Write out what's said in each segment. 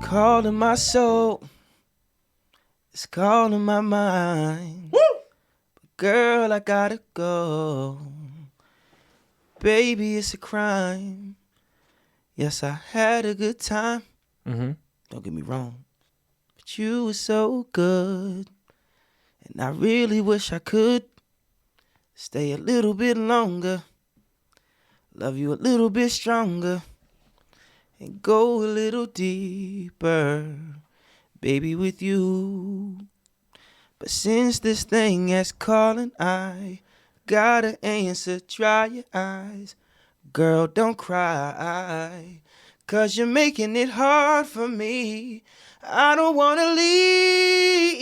calling my soul. It's calling my mind. Woo! But girl, I gotta go. Baby, it's a crime. Yes, I had a good time. Mm-hmm. Don't get me wrong. But you were so good. And I really wish I could stay a little bit longer. Love you a little bit stronger. And go a little deeper. Baby, with you. But since this thing is calling, I gotta answer. Dry your eyes. Girl, don't cry. 'Cause you're making it hard for me. I don't wanna leave.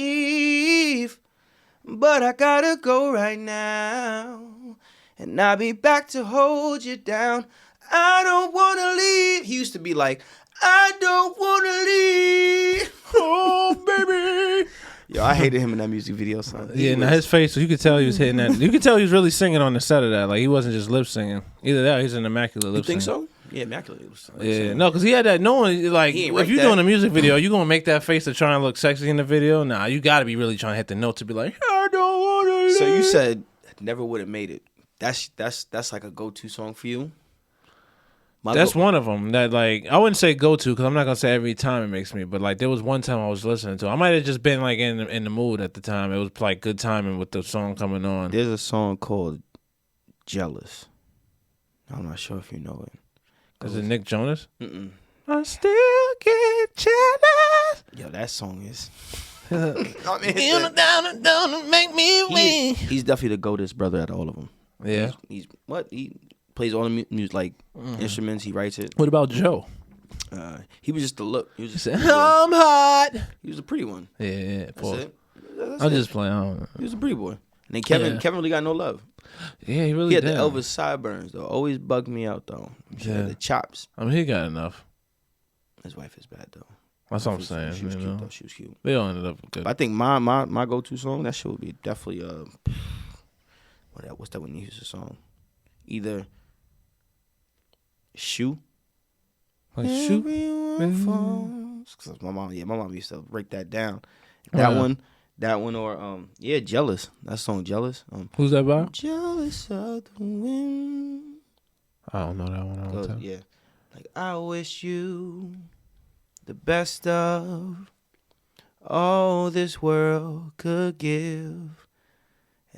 But I gotta go right now. And I'll be back to hold you down. I don't wanna leave. He used to be like, I don't wanna leave. Oh, baby. Yo, I hated him in that music video, son. Yeah, now his face, you could tell he was hitting that. You could tell he was really singing on the set of that. Like, he wasn't just lip singing. Either that or he's an immaculate lip singer. You think so? Yeah, immaculate lip singer. Yeah, no, because he had that knowing, like, if you're doing a music video, you going to make that face to try and look sexy in the video? Nah, you got to be really trying to hit the note to be like, I don't want to leave. So you said, never would have made it. That's like a go-to song for you? That's one of them that, like, I wouldn't say go-to because I'm not going to say every time it makes me, but, like, there was one time I was listening to it. I might have just been, like, in the mood at the time. It was, like, good timing with the song coming on. There's a song called Jealous. I'm not sure if you know it. Is it Nick Jonas? Mm-mm. I still get jealous. Yo, that song is... Don't make me weak. He's definitely the goatest brother out of all of them. Yeah. He's what? He plays all the music, like instruments. He writes it. What about Joe? He was just the look. He was just. I'm hot. He was a pretty one. Yeah. That's it. I'm just playing. I don't know. He was a pretty boy. And then Kevin really got no love. Yeah, he really He had did. the Elvis sideburns though. Always bugged me out though. Yeah. The chops. I mean, he got enough. His wife is bad though. That's what I'm saying. She was cute though. She was cute. They all ended up good. But I think my go-to song, that shit would be definitely what's that one you use the song? Either Shoe. Like Shoe? Cause my mom used to break that down. That one or Jealous. That song Jealous. Who's that by? Jealous of the wind. I don't know that one. Yeah. Like I wish you the best of all this world could give.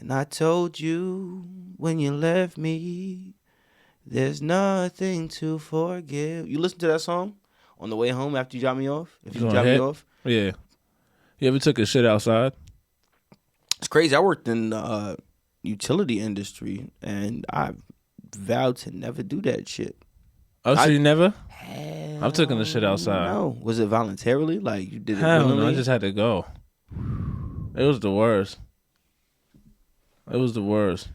And I told you when you left me, there's nothing to forgive. You listen to that song on the way home after you drop me off? If you drop me off? Yeah. You ever took a shit outside? It's crazy. I worked in the utility industry, and I vowed to never do that shit. Oh, so you never? I've taken the shit outside. No. Was it voluntarily? Like, you did it Hell willingly? No, I just had to go. It was the worst. It was the worst.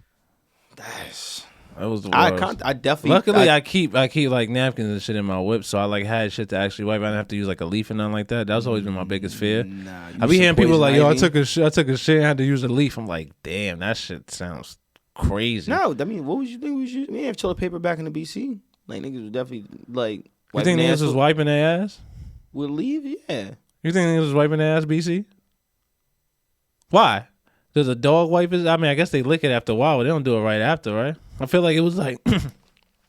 It was the worst. I definitely. Luckily, I keep like napkins and shit in my whip, so I like had shit to actually wipe. I didn't have to use like a leaf or nothing like that. That's always been my biggest fear. Nah, I be hearing people like, "Yo, I took a shit and had to use a leaf." I'm like, damn, that shit sounds crazy. No, I mean, what would you think we should? We didn't have toilet paper back in the BC. Like niggas was definitely like. You think niggas was wiping their ass? With leave, yeah. You think niggas was wiping their ass, BC? Why? Does a dog wipe his? I mean, I guess they lick it after a while, but they don't do it right after, right? I feel like it was like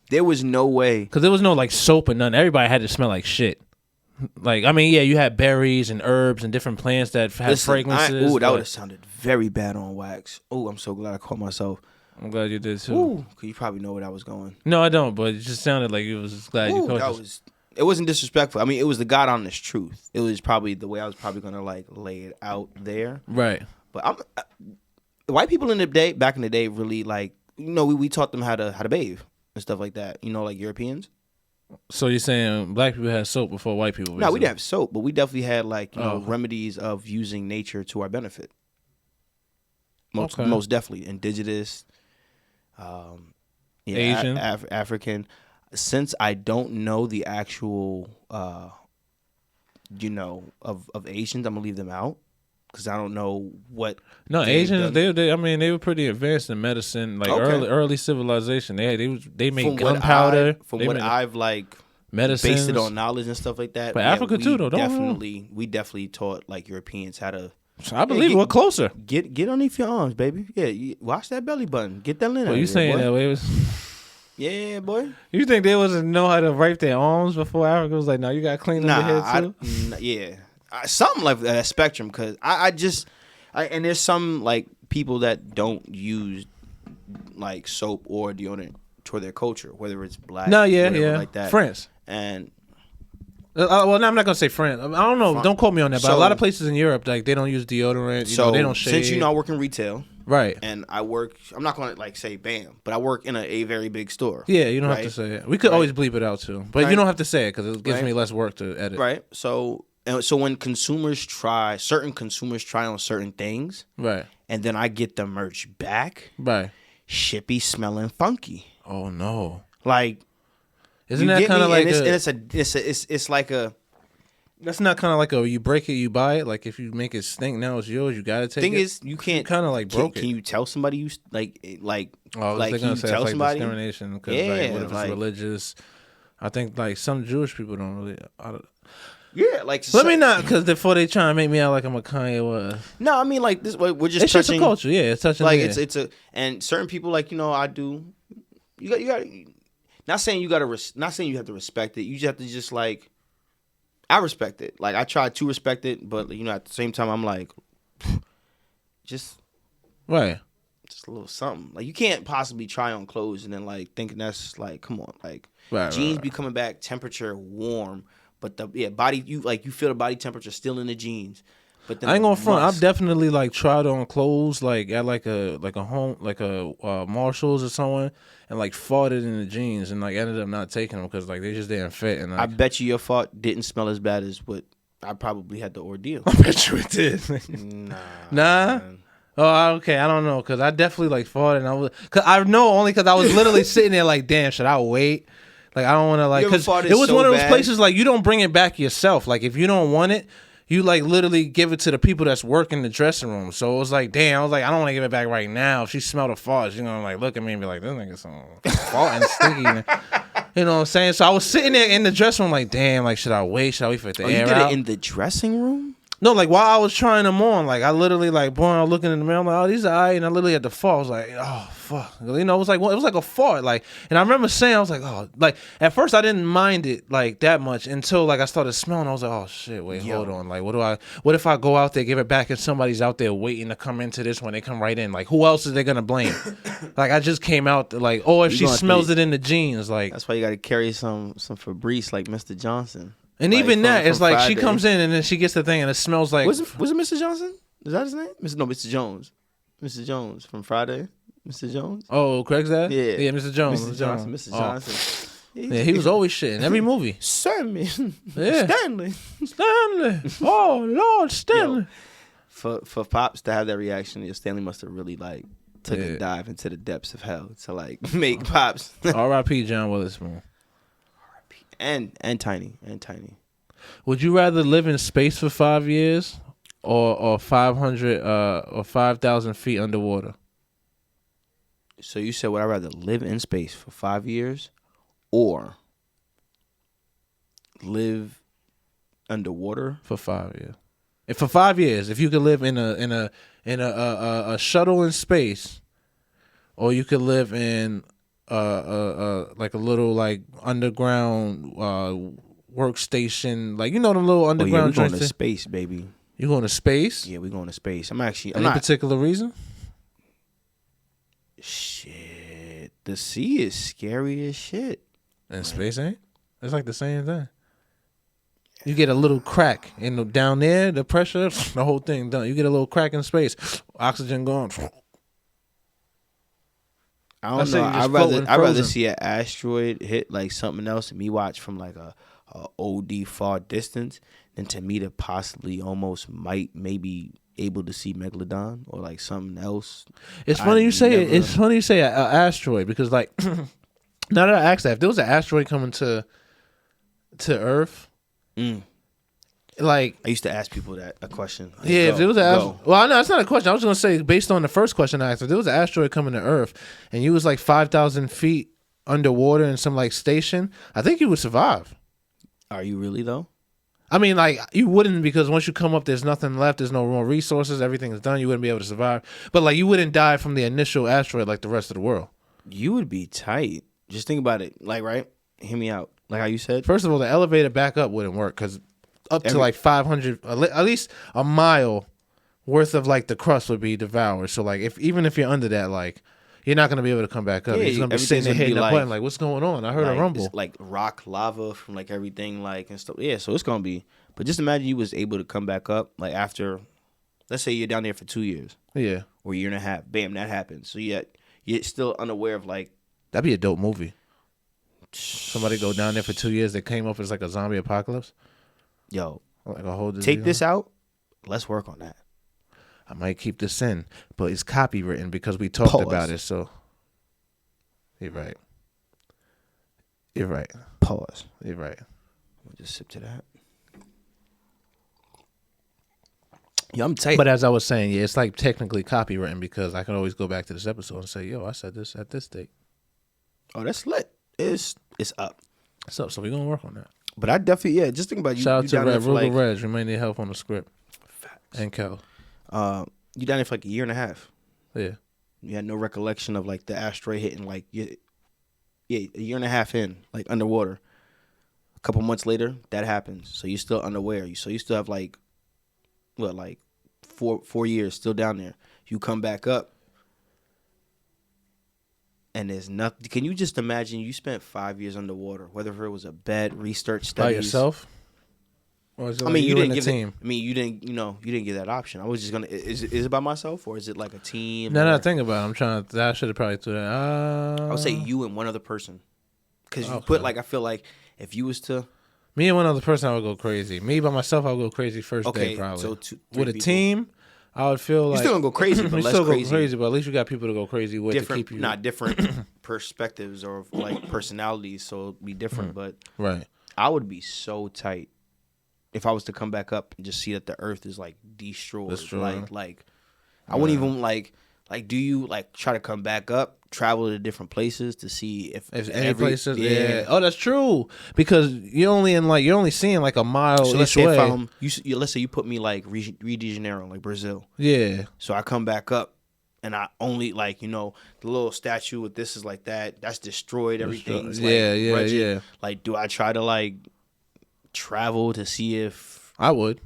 there was no way because there was no like soap or nothing. Everybody had to smell like shit. Like I mean, yeah, you had berries and herbs and different plants that had fragrances. Ooh, that would have sounded very bad on wax. Oh, I'm so glad I caught myself. I'm glad you did too. Ooh, cause you probably know where I was going. No, I don't, but it just sounded like it was just glad you caught yourself. It wasn't disrespectful. I mean, it was the God honest truth. It was probably the way I was probably gonna like lay it out there. Right. But white people back in the day, really like, you know, we taught them how to bathe and stuff like that. You know, like Europeans. So you're saying black people had soap before white people? No, we didn't have soap, but we definitely had like remedies of using nature to our benefit. Most definitely, indigenous, Asian, African. Since I don't know the actual, of Asians, I'm gonna leave them out. Because I don't know what. No, Asians. They were pretty advanced in medicine, like early civilization. They made gunpowder. I've like medicines, based it on knowledge and stuff like that. But Africa too, though. We definitely taught like Europeans how to. I believe we're closer. Get underneath your arms, baby. Yeah, wash that belly button. Get that linen. Well, you saying that way was? Yeah, boy. You think they wasn't know how to wipe their arms before Africa was like, no, you got to clean up your head too? Yeah. Something like that spectrum, because and there's some like people that don't use like soap or deodorant toward their culture, whether it's black, like that. France. And well, no, I'm not gonna say France. I don't know. Don't quote me on that. But a lot of places in Europe, like they don't use deodorant. You know, they don't shave. Since I work in retail, right? And I'm not gonna like say bam, but I work in a very big store. Yeah, you don't have to say it. We could always bleep it out too, but you don't have to say it because it gives me less work to edit. Right. So when certain consumers try on certain things, right, and then I get the merch back, right, shit be smelling funky. Oh no! Like. Isn't that kind of like it's like a? That's not kind of like a you break it, you buy it. Like if you make it stink, now it's yours. You gotta take it. Thing is, you can't kind of like broke it. Can you tell somebody you like? Oh, like can you tell somebody discrimination? Because like, what if it's religious? I think like some Jewish people don't really. Yeah, like let me not because before they try and make me out like I'm a Kanye West. No, I mean like this. We're just it's touching just a culture. Yeah, it's touching. Like it's a and certain people like I do. You got. Not saying you have to respect it. You just have to just like, I respect it. Like I try to respect it, but at the same time I'm like, just right, just a little something. Like you can't possibly try on clothes and then like thinking that's like, come on, like jeans be coming back temperature warm, but body you feel the body temperature still in the jeans. But then I ain't gonna front. I've definitely like tried on clothes like at like a home like a Marshalls or someone and like farted in the jeans and like ended up not taking them because like they just didn't fit. And like, I bet you your fart didn't smell as bad as what I probably had the ordeal. I bet you it did. Nah. Oh, okay. I don't know because I definitely like farted. And only because I was literally sitting there like, damn, should I wait? Like I don't want to like because it was one of those places like you don't bring it back yourself. Like if you don't want it. You like literally give it to the people that's working the dressing room. So it was like, damn, I was like, I don't want to give it back right now. If she smelled a fart, she's gonna like look at me and be like, this nigga's some farting sticky. You know what I'm saying? So I was sitting there in the dressing room like, damn, like should I wait for it to air you did out? It in the dressing room? No, like while I was trying them on, like I literally like boy, I was looking in the mirror, I'm like, oh, these are alright, and I literally had to fart. I was like, oh fuck, it was like a fart, like, and I remember saying, I was like, oh, like at first I didn't mind it like that much until like I started smelling. I was like, oh shit, wait, hold on, like what if I go out there, give it back, and somebody's out there waiting to come into this when they come right in, like who else is they gonna blame? Like I just came out like, oh, if she smells it in the jeans, like that's why you got to carry some Febreze like Mr. Johnson. And like even that, it's like Friday. She comes in and then she gets the thing and it smells like. Was it Mr. Johnson? Is that his name? Mr. Jones. Mr. Jones from Friday. Mr. Jones. Oh, Craig's dad? Yeah, Mr. Jones. Mr. Johnson. Mr. Johnson. Yeah, he was always shit in every movie. Stanley. Stanley. Oh Lord, Stanley. Yo, for Pops to have that reaction, Stanley must have really like took a dive into the depths of hell to like make Pops. R.I.P. John Witherspoon. And Tiny. Would you rather live in space for 5 years or 500 or 5,000 feet underwater? So you said would I rather live in space for 5 years or live underwater for 5 years? If for 5 years, if you could live in a shuttle in space, or you could live in like a little like underground workstation, like the little underground. We're going to space, baby. You going to space? Yeah, we're going to space. I'm Any particular reason? Shit, the sea is scary as shit. And space ain't. It's like the same thing. You get a little crack down there, the pressure, the whole thing done. You get a little crack in space, oxygen gone. I don't know. I'd rather see an asteroid hit like something else and me watch from like a OD far distance than to me to possibly almost maybe able to see Megalodon or like something else. It's funny you say it. It's funny you say an asteroid because like now that I asked that, if there was an asteroid coming to Earth, like I used to ask people a question. Like, yeah, if there was well, no, it's not a question. I was gonna say based on the first question I asked, if there was an asteroid coming to Earth and you was like 5,000 feet underwater in some like station, I think you would survive. Are you really though? I mean, like, you wouldn't, because once you come up, there's nothing left. There's no more resources. Everything's done. You wouldn't be able to survive. But, like, you wouldn't die from the initial asteroid like the rest of the world. You would be tight. Just think about it. Like, right? Hear me out. Like how you said. First of all, the elevator back up wouldn't work because up to like 500, at least a mile worth of like the crust would be devoured. So like even if you're under that, like you're not gonna be able to come back up. You're just gonna be sitting there hitting the button like, what's going on? I heard a rumble. It's like rock, lava from like everything like and stuff. Yeah, so it's gonna be. But just imagine you was able to come back up like after, let's say you're down there for 2 years. Yeah. Or a year and a half. Bam, that happens. So you're still unaware of like. That'd be a dope movie. Somebody go down there for 2 years. They came up as like a zombie apocalypse. Yo, like a whole take this out. Let's work on that. I might keep this in, but it's copywritten because we talked about it. So you're right. You're right. Pause. You're right. We'll just sip to that. Yo, I'm tight. But as I was saying, yeah, it's like technically copywritten because I can always go back to this episode and say, yo, I said this at this date. Oh, that's lit. It's up. It's up, so we're gonna work on that. But I definitely, just think about you. Shout out to Red, Rugal Reg. We might need help on the script. Facts. And Kel. You down there for like a year and a half. Yeah. You had no recollection of like the asteroid hitting like a year and a half in, like underwater. A couple months later, that happens. So you're still unaware. So you still have like, what, like 4 years still down there. You come back up. And there's nothing. Can you just imagine you spent 5 years underwater, whether it was a bed, research studies. By yourself? Or is it you didn't give team? you didn't get that option. I was just gonna. Is it by myself or is it like a team? No, think about it. I'm trying to. I should have probably threw that. I would say you and one other person, because you put like I feel like if you was to. Me and one other person, I would go crazy. Me by myself, I would go crazy first day probably. So with a team, I would feel like you still gonna go crazy, but less still crazy. Go crazy, but at least you got people to go crazy with different, to keep you. Not different perspectives or like personalities, so it'd be different. But right, I would be so tight if I was to come back up and just see that the Earth is like destroyed. Like I wouldn't even like. Do you like try to come back up, travel to different places to see if any places? Yeah. Oh, that's true. Because you're only seeing like a mile so each way. Let's say you put me like Rio de Janeiro, like Brazil. Yeah. So I come back up, and I only the little statue with this is like that. That's destroyed. Everything's yeah. Like, do I try to like travel to see if I would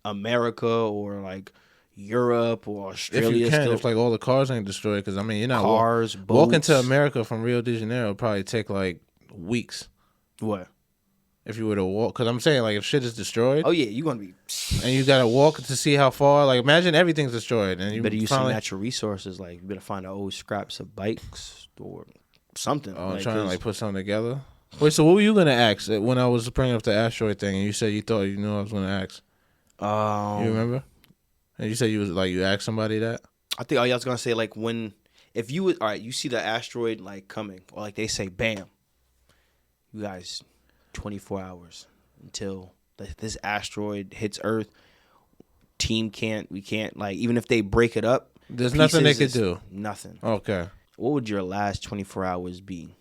America or like Europe or Australia. If you can, if like all the cars ain't destroyed, because I mean, you're not boats. Walking to America from Rio de Janeiro would probably take like weeks. What? If you were to walk, because I'm saying like if shit is destroyed. Oh yeah, you're gonna be. And you gotta walk to see how far. Like imagine everything's destroyed, and you better use some natural resources. Like you better find old scraps of bikes or something. Oh, trying to like put something together. Wait, so what were you gonna ask when I was bringing up the asteroid thing, and you said you thought you knew I was gonna ask? You remember? And you said you asked somebody that? I think I was gonna say like if you would, all right, you see the asteroid like coming, or like they say, bam, you guys, 24 hours until this asteroid hits Earth. We can't like even if they break it up, there's nothing they could do. Nothing. Okay. What would your last 24 hours be?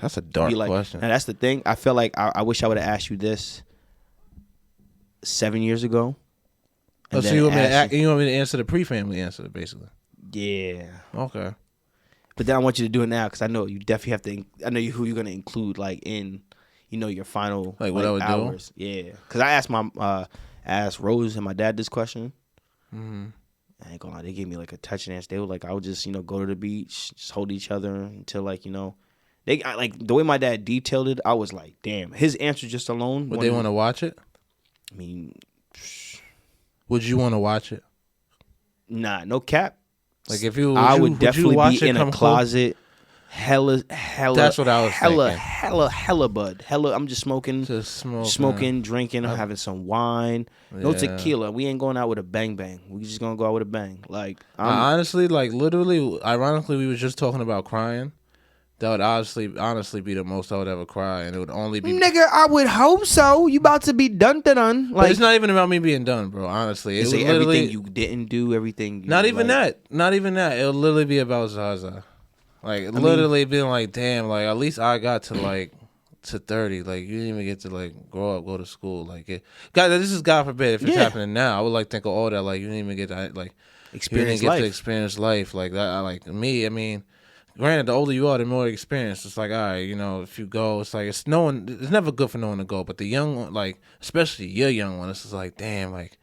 That's a dark question. And that's the thing. I feel like I wish I would have asked you this 7 years ago. Oh, so you want me to answer the pre-family answer, basically? Yeah. Okay. But then I want you to do it now because I know you definitely have to. I know who you're going to include, like in, your final like what I would hours. Do. Yeah. Because I asked Rose and my dad this question. Mm-hmm. I ain't gonna lie, they gave me like a touching answer. They were like, I would just go to the beach, just hold each other until they like the way my dad detailed it. I was like, damn, his answer just alone. Would they want to watch it? I mean. Would you want to watch it? Nah, no cap. Like I would definitely be in a closet. Hella. That's what I was thinking. Hella bud. I'm just smoking. Drinking. I'm having some wine. No tequila. We ain't going out with a bang bang. We just gonna go out with a bang. Like honestly, like literally, ironically, we was just talking about crying. That would honestly be the most I would ever cry, and it would only be. Nigga, I would hope so. You about to be done. Like, but it's not even about me being done, bro. Honestly, it's like everything you didn't do, everything. Not even that. It'll literally be about Zaza. Like literally being like, damn. Like at least I got to like to 30, like you didn't even get to like grow up, go to school. Like God, this is God forbid if it's happening now. I would like think of all that. Like you didn't even get to like experience you didn't life. get to experience life like that. Like me, I mean, granted, the older you are, the more experience. It's like, all right, you know, if you go, it's like it's never good for no one to go. But the young one, like especially your young one, it's just like, damn, like.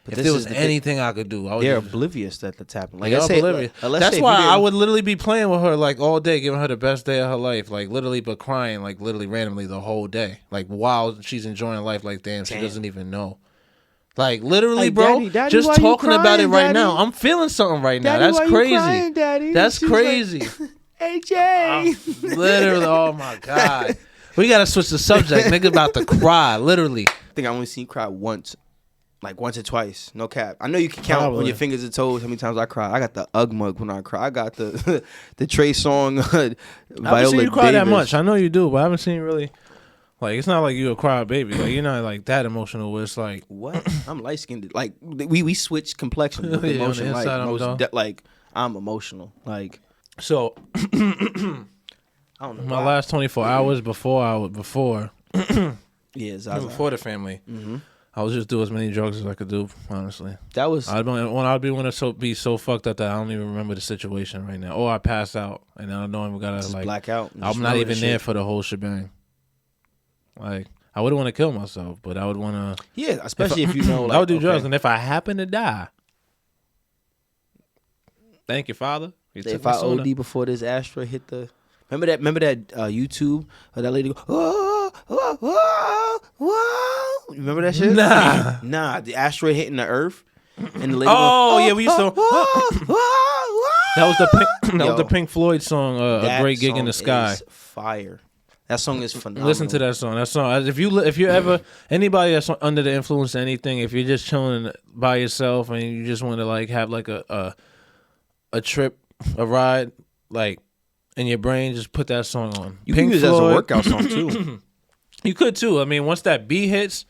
But if there was anything I could do, I would. They're oblivious that that's happening. Like they're oblivious. That's why I would literally be playing with her like all day, giving her the best day of her life, like literally, but crying like literally randomly the whole day, like while she's enjoying life. Like damn. She doesn't even know. Like literally, bro. Daddy, just talking about it right now, I'm feeling something right now. That's crazy. Crying, Daddy? That's crazy. Like, AJay. Literally, oh my god. We gotta switch the subject. Nigga about to cry. Literally. I think I only seen you cry once. Like once or twice, no cap. I know you can count on your fingers and toes how many times I cried. I got the Ugg mug when I cry. I got the the Trey song. I haven't seen you cry that much. I know you do, but I haven't seen you really. Like it's not like you a cry baby. Like you're not like that emotional. Where it's like what? I'm light skinned. Like we switch complexion with emotion. Like I'm emotional. Like so. I don't know. My last 24 hours before before the family. Mm-hmm. I was just do as many drugs as I could do. Honestly, that was I'd be so fucked up that I don't even remember the situation right now. Or I pass out and I don't even gotta like black out. I'm not even there for the whole shebang. Like I wouldn't want to kill myself, but I would want to. Yeah, especially if you know. Like, I would do drugs, and if I happen to die, thank you, Father. If I OD before this asteroid hit the. Remember that YouTube that lady go, oh, oh, oh, oh. Remember that shit? Nah, the asteroid hitting the Earth, and the lady. We used to. That was the Pink Floyd song, "A Great Gig in the Sky." Fire. That song is phenomenal. Listen to that song. That song. If you ever anybody that's under the influence of anything, if you're just chilling by yourself and you just want to like have like a trip, a ride, like. In your brain, just put that song on. You can use it as a workout song too. You could too. I mean, once that beat hits,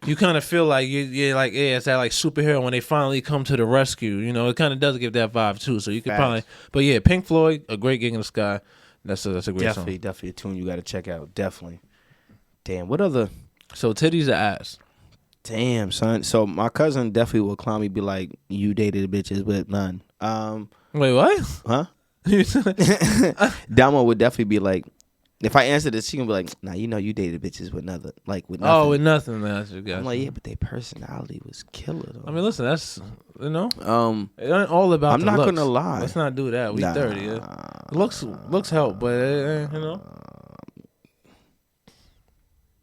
you kind of feel like you're like, yeah, it's that like superhero when they finally come to the rescue. You know, it kind of does give that vibe too. So you could probably, but yeah, Pink Floyd, A Great Gig in the Sky. That's a great song. Definitely a tune you got to check out. Definitely. Damn, what other? So titties or ass? Damn, son. So my cousin definitely will clown me, be like, you dated bitches with none. Wait, what? Huh? Damo would definitely be like, if I answer this, she gonna be like, nah, you know you dated bitches with nothing. Oh, with nothing. I'm like, yeah, but their personality was killer though. I mean, listen, that's it ain't all about. I'm the not looks. gonna lie. Let's not do that. We 30. Yeah. Looks help, but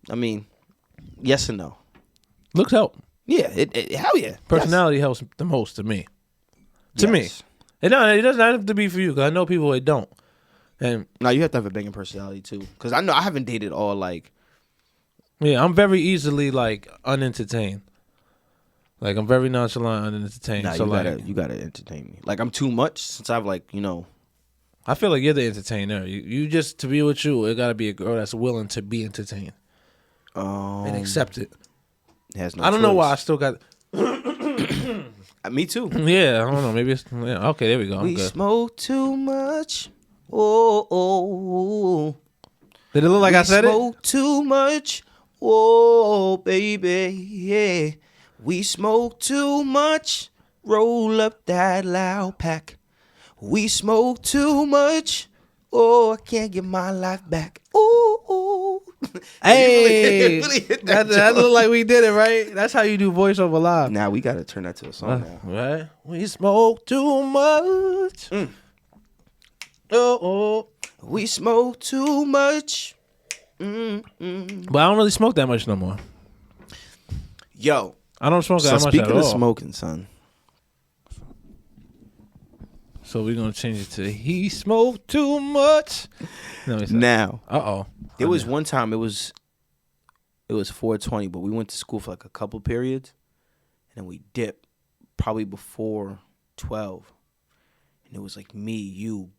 I mean, yes and no. Looks help. Yeah, hell yeah. Personality helps the most to me. To me. It doesn't have to be for you, because I know people that don't. And no, you have to have a banging personality too. Because I know I haven't dated all like. Yeah, I'm very easily like unentertained. Like I'm very nonchalant, unentertained. Nah, so you gotta entertain me. Like I'm too much since I've like I feel like you're the entertainer. You just to be with you, it gotta be a girl that's willing to be entertained. And accept it. Has no I don't know why I still got. Me too. Yeah, I don't know. Maybe it's okay. There we go. We smoke too much. Oh. Did it look like I said it? We smoke too much. Oh, baby, yeah. We smoke too much. Roll up that loud pack. We smoke too much. Oh, I can't get my life back. Ooh. Hey, that look like we did it, right? That's how you do voiceover live. Now we gotta turn that to a song now. Right? We smoke too much. Oh. We smoke too much. But I don't really smoke that much no more. Yo, I don't smoke that much at all. Speaking of smoking, son. So we're gonna change it to he smoked too much. Now, There was one time it was 420, but we went to school for like a couple periods, and then we dipped probably before 12, and it was like me, you.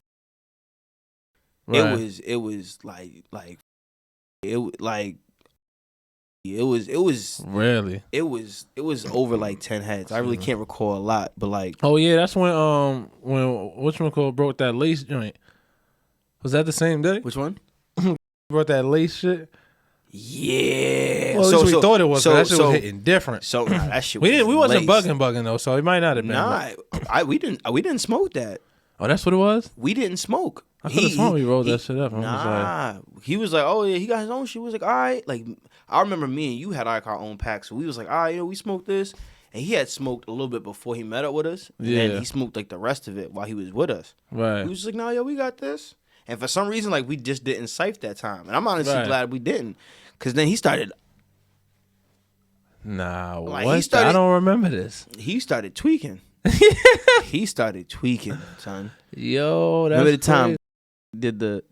Right. It was Really. It was over like 10 heads. I really can't recall a lot, but like. Oh yeah, that's when whatchamacallit broke that lace joint. Was that the same day? Which one? Brought that lace shit. Yeah. Well, at least we thought it was. That shit was hitting different. So that shit. We wasn't bugging though. So it might not have been. Nah, we didn't smoke that. Oh, that's what it was. We didn't smoke. I could have sworn we rolled that shit up. He was like, oh yeah, he got his own shit. He was like, all right. Like I remember me and you had like our own pack, so we was like, all right, we smoked this, and he had smoked a little bit before he met up with us. And then he smoked like the rest of it while he was with us. Right. He was just like, nah, we got this. And for some reason, like we just didn't sife that time, and I'm honestly glad we didn't, because then he started. Nah, like, what? I don't remember this. He started tweaking. He started tweaking, son. Yo, that's remember the time did the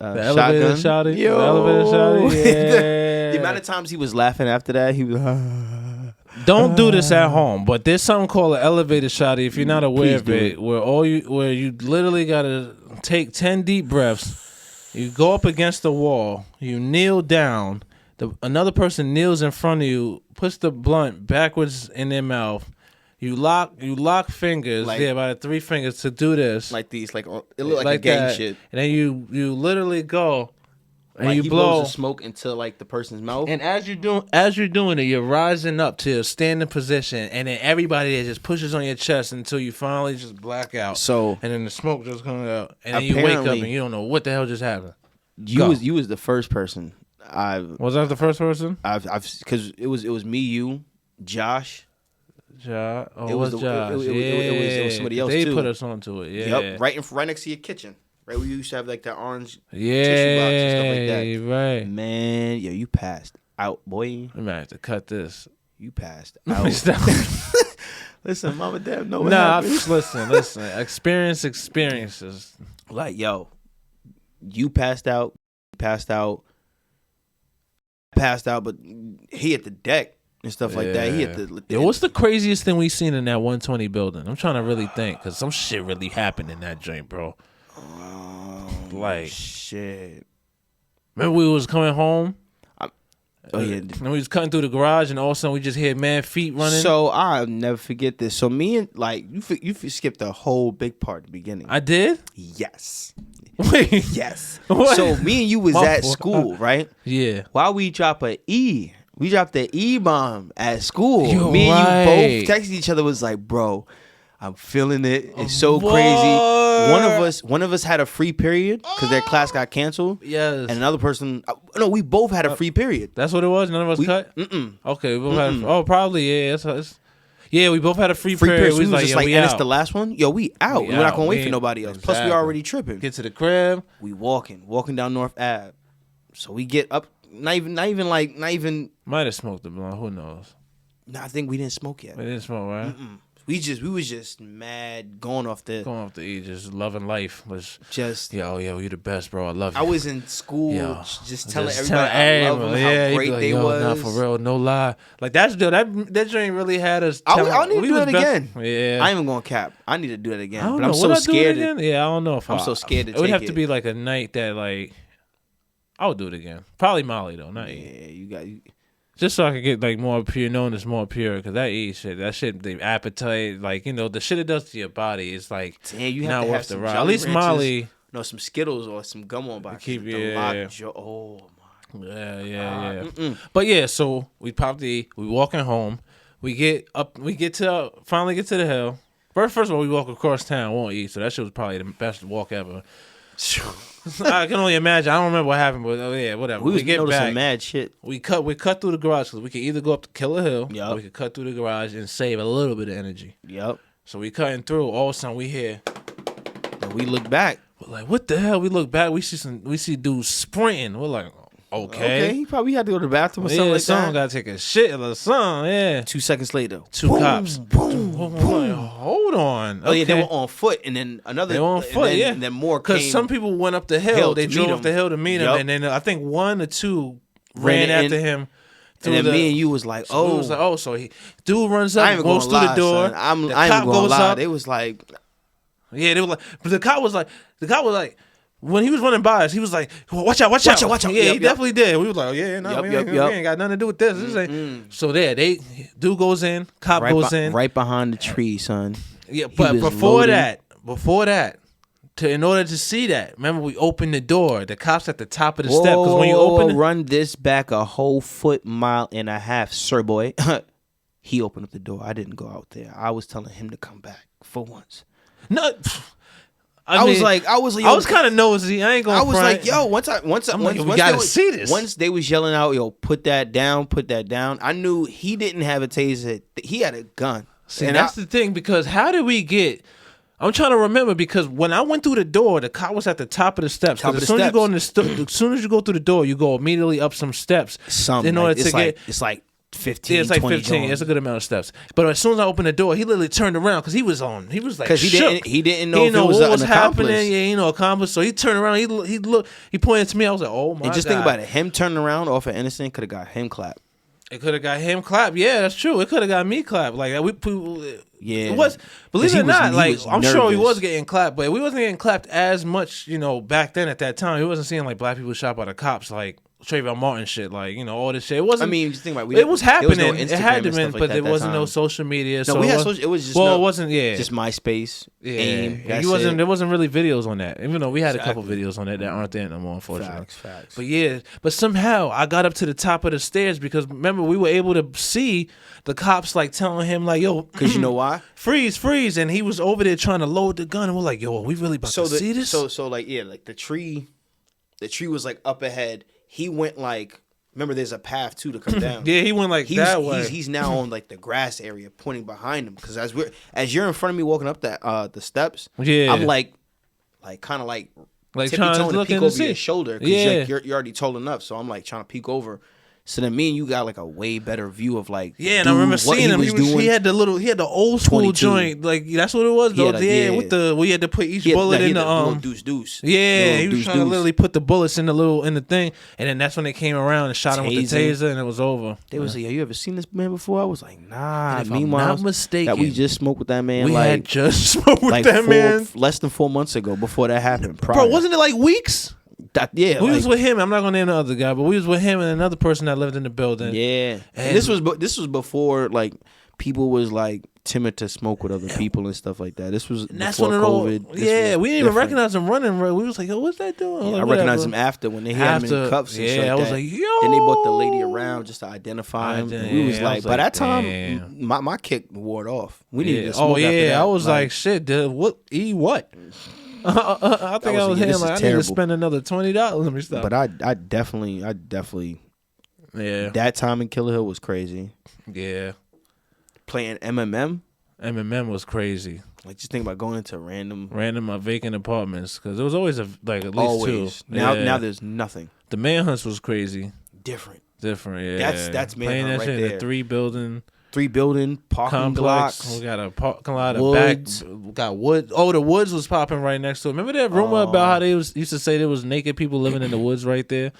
elevator shouting? Yo, the elevator shouting? Yeah. The amount of times he was laughing after that, he was. Don't do this at home, but there's something called an elevator shotty. If you're not aware of it, where you literally gotta take 10 deep breaths. You go up against the wall. You kneel down. Another person kneels in front of you, puts the blunt backwards in their mouth. You lock fingers, like, about 3 fingers to do this. Like these, like it looked like a gang that. shit. And then you literally go and like you he blow the smoke into like the person's mouth. And as you're doing it, you're rising up to a standing position, and then everybody just pushes on your chest until you finally just black out. So and then the smoke just comes out, and then you wake up and you don't know what the hell just happened. You was the first person. Was I the first person? I've because it was me, you, Josh. Josh. Oh, it was Josh. It was somebody else they too. They put us onto it. Yeah. Yep. Right next to your kitchen. Right where you used to have like that orange tissue box and stuff like that. Right. Man, yo, you passed out, boy. We might have to cut this. You passed out. Listen, mom and dad know what happened. Listen. Experiences. Like, yo, you passed out, but he hit the deck and stuff like that. He hit the. Yo, what's the craziest thing we seen in that 120 building? I'm trying to really think, because some shit really happened in that joint, bro. Like shit. Remember we was coming home? And we was cutting through the garage, and all of a sudden we just hear man feet running. So I'll never forget this. So me and like you skipped a whole big part at the beginning. I did? Yes. Wait. Yes. What? So me and you was at school, right? Yeah. While we dropped the E-bomb at school. You're me and right. you both texted each other, was like, bro, I'm feeling it. It's so crazy. One of us had a free period because their class got canceled. Yes. And another person, no, we both had a free period. That's what it was? None of us cut? Okay, we both had probably, yeah. Yeah, we both had a free period. We was like, just yo, like, we and out. it's the last one? Yo, we out. We're not going to wait for nobody else. Exactly. Plus, we already tripping. Get to the crib. We walking down North Ave. So we get up, not even. Might have smoked the blunt. Who knows? No, I think we didn't smoke yet. We didn't smoke, right? We was just mad going off the E, just loving life. Just yo, you the best, bro. I love you. I was in school just telling everybody I love them, how great like, they was. Not for real, no lie. Like that joint really had us. I need to do it again. Yeah, I ain't even gonna cap. I need to do it again. But I'm so scared. Yeah, I don't know if I'm so scared to take it. It would have to be like a night that like I would do it again. Probably Molly though, not E. Yeah, you got. Just so I could get like more pure, known as more pure, because that shit, the appetite, like the shit it does to your body, is like damn, you have not to worth have the ride. At least Ranches, Molly, some Skittles or some gum on box. Keep oh my. Yeah. But yeah, so we walking home. We finally get to the hill. First of all, we walk across town, won't eat. So that shit was probably the best walk ever. I can only imagine. I don't remember what happened, but whatever. We get back. Some mad shit. We cut through the garage because we could either go up to Killer Hill, or we could cut through the garage and save a little bit of energy. Yep. So we cutting through. All of a sudden we hear, and we look back. We're like, what the hell? We look back. We see dudes sprinting. We're like, okay. He probably had to go to the bathroom or something like that. Someone got to take a shit or something. Yeah. 2 seconds later, two cops. Boom. Hold on. Oh yeah, they were on foot, and then another. They were on foot, and then more came. Because some people went up the hill. They drove up the hill to meet him, and then I think 1 or 2 ran after him. And then me and you was like, so dude runs up, goes through the door. The cop goes up. It was like, yeah, they were like, but the cop was like, when he was running by us, he was like, watch out. Yeah, he definitely did. We was like, we ain't got nothing to do with this. So dude goes in, cop goes in. Right behind the tree, son. Yeah, but before that, in order to see that, remember we opened the door. The cops at the top of the step. Because when you open run this back a whole 1.5 miles, sir boy. He opened up the door. I didn't go out there. I was telling him to come back for once. No, I was like, I was kind of nosy. I ain't gonna. I was like, yo, once we gotta see this. Once they was yelling out, yo, put that down. I knew he didn't have a taser. He had a gun. See, and that's the thing, because how did we get? I'm trying to remember, because when I went through the door, the cop was at the top of the steps. As soon as you go through the door, you go immediately up some steps. It's like 15. Yeah, it's like 20 15. It's a good amount of steps. But as soon as I opened the door, he literally turned around because he was like, because he didn't know he if it was what was an happening. accomplice. Yeah, he accomplice. So he turned around. He looked. He pointed to me. I was like, oh my god. And just think about it. Him turning around off an innocent could have got him clapped. It could have got him clapped. Yeah, that's true. It could have got me clapped. Like yeah, it was. Believe it or not, like I'm sure he nervous. was getting clapped, but we wasn't getting clapped as much. Back then at that time, he wasn't seeing like black people shot by the cops, like Trayvon Martin shit, like all this shit. It wasn't. I mean, just think about it was happening. No it had to been, like but there wasn't no social media. No, so we had social. It was just it wasn't. Yeah, just MySpace. Yeah, AIM. There wasn't really videos on that. Even though we had a couple videos on that aren't there no more, unfortunately. Facts. But somehow I got up to the top of the stairs because remember we were able to see the cops like telling him like, yo, because you know why? freeze, and he was over there trying to load the gun, and we're like, yo, are we really about to see this? So like like the tree was like up ahead. He went like. Remember, there's a path too to come down. Yeah, he went like that way. He's now on like the grass area, pointing behind him. Because as you're in front of me walking up the steps, yeah, I'm like kind of like trying to look peek and over see your shoulder. Because you're already tall enough. So I'm like trying to peek over. So then me and you got like a way better view of like and I remember seeing him. He had the old school 22. joint, like that's what it was though. We had to put each bullet in the deuce. Yeah, he was trying to literally put the bullets in the thing, and then that's when they came around and shot him with the taser, and it was over. They was like, "Yo, you ever seen this man before?" I was like, "Nah." If I'm not mistaken, that we just smoked with that man. We had just smoked with that man less than 4 months ago. Before that happened, bro, wasn't it like weeks? We was with him. I'm not gonna name the other guy, but we was with him and another person that lived in the building. Yeah, and this was before like people was like timid to smoke with other people and stuff like that. This was before COVID. We didn't even recognize him running. We was like, yo, what's that doing? Yeah, I recognized him after when they had him in cuffs. And shit I was like, yo. Then they brought the lady around just to identify him. We was like, by that time, damn. my kick wore off. We needed to Oh smoke. yeah, after that. I was like shit, dude. What? I think I was hitting like I need to spend another $20. Let me stop. But I definitely. Yeah. That time in Killer Hill was crazy. Yeah. Playing MMM. MMM was crazy. Like just think about going into random vacant apartments because there was always at least always. two. Now there's nothing. The manhunts was crazy. Different. Yeah. That's playing manhunt that right shit there. in a three building parking complex. blocks. We got a parking lot of back. We got wood. Oh, the woods was popping right next to it. Remember that rumor about how they used to say there was naked people living in the woods right there?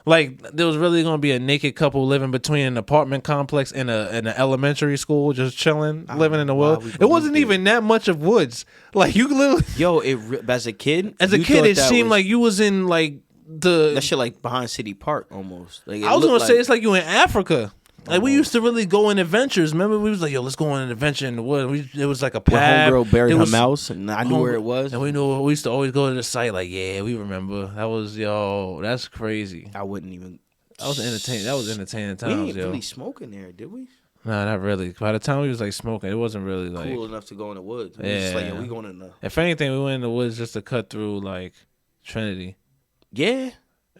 Like there was really gonna be a naked couple living between an apartment complex and an elementary school, just chilling, living in the woods. It wasn't even that much of woods. Like you literally, as a kid, it seemed like you was in like that shit like behind City Park almost. Like I was gonna say it's like you in Africa. Like we used to really go on adventures. Remember, we was like, "Yo, let's go on an adventure in the woods." It was like a path. Homegirl buried her mouse, and I knew where it was. And we used to always go to the site. Like, yeah, we remember. That was that's crazy. I wouldn't even. That was entertaining. That was entertaining times. We ain't really smoking there, did we? Nah, not really. By the time we was like smoking, it wasn't really like cool enough to go in the woods. We just like, we going in the. If anything, we went in the woods just to cut through like Trinity. Yeah.